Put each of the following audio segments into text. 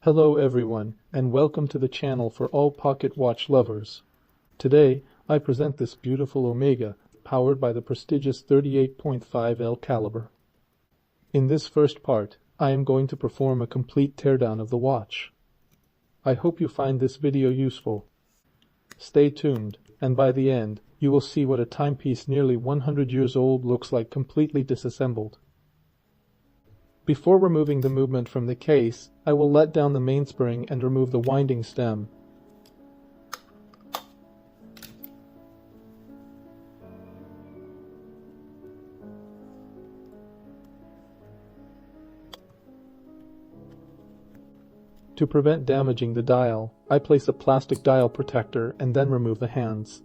Hello everyone, and welcome to the channel for all pocket watch lovers. Today, I present this beautiful Omega, powered by the prestigious 38.5L caliber. In this first part, I am going to perform a complete teardown of the watch. I hope you find this video useful. Stay tuned, and by the end, you will see what a timepiece nearly 100 years old looks like completely disassembled. Before removing the movement from the case, I will let down the mainspring and remove the winding stem. To prevent damaging the dial, I place a plastic dial protector and then remove the hands.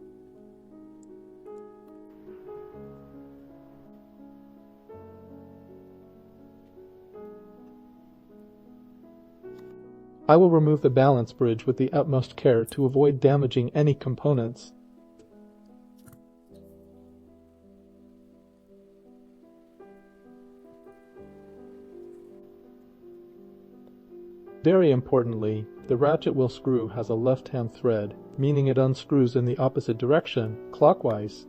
I will remove the balance bridge with the utmost care to avoid damaging any components. Very importantly, the ratchet wheel screw has a left-hand thread, meaning it unscrews in the opposite direction, clockwise.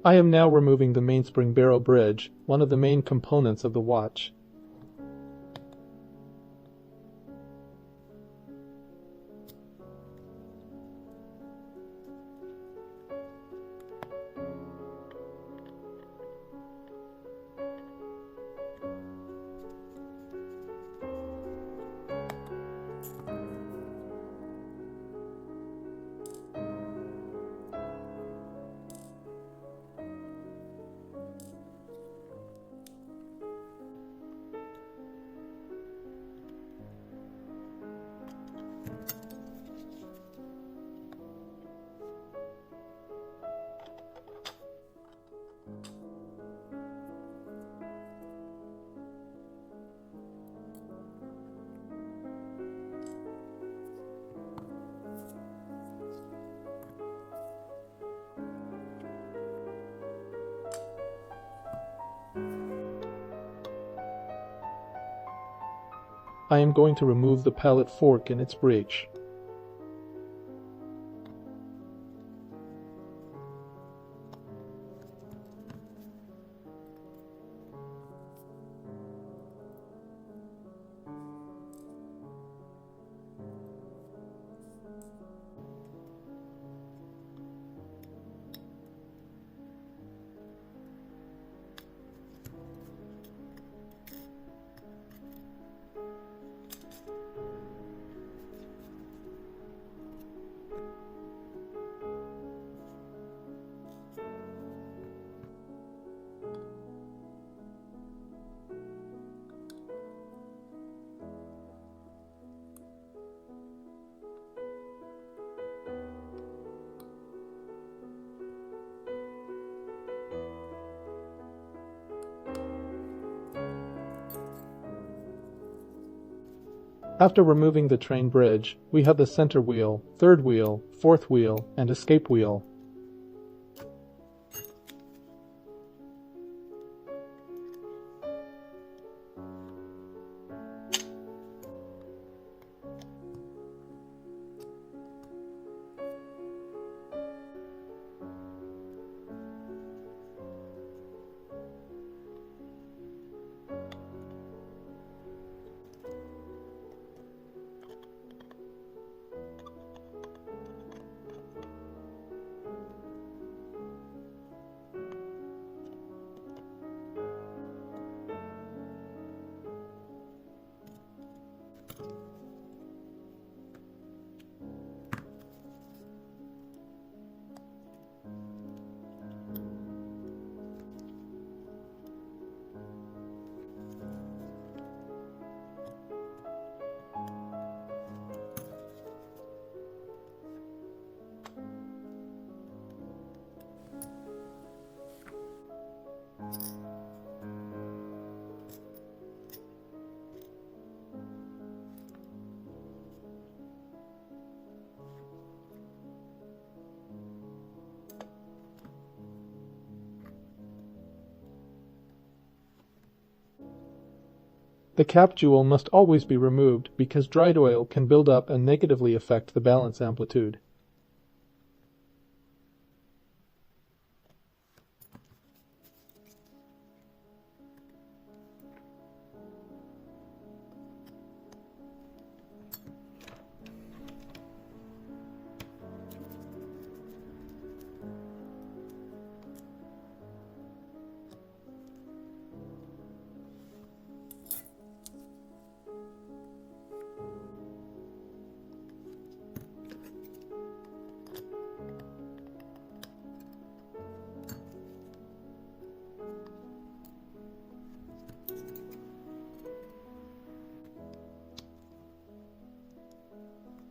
I am now removing the mainspring barrel bridge, one of the main components of the watch. I am going to remove the pallet fork and its breech. After removing the train bridge, we have the center wheel, third wheel, fourth wheel, and escape wheel. The cap jewel must always be removed because dried oil can build up and negatively affect the balance amplitude.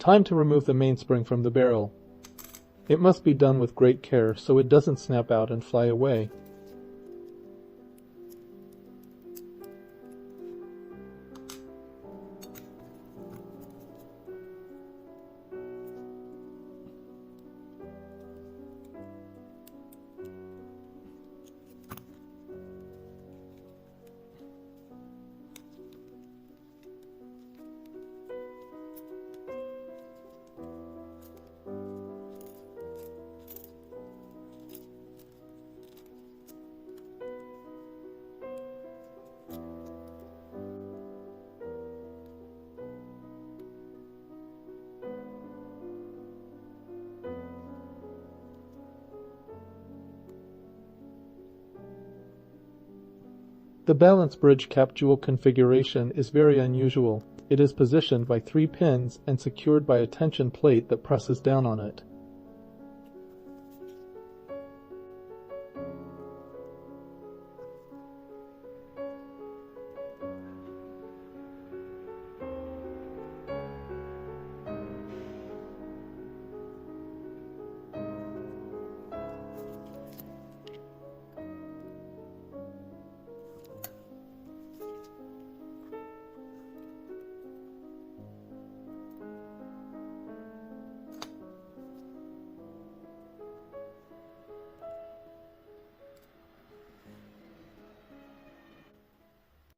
Time to remove the mainspring from the barrel. It must be done with great care so it doesn't snap out and fly away. The balance bridge cap jewel configuration is very unusual. It is positioned by 3 pins and secured by a tension plate that presses down on it.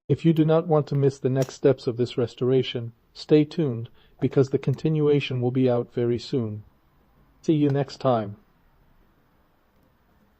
If you do not want to miss the next steps of this restoration, stay tuned because the continuation will be out very soon. See you next time.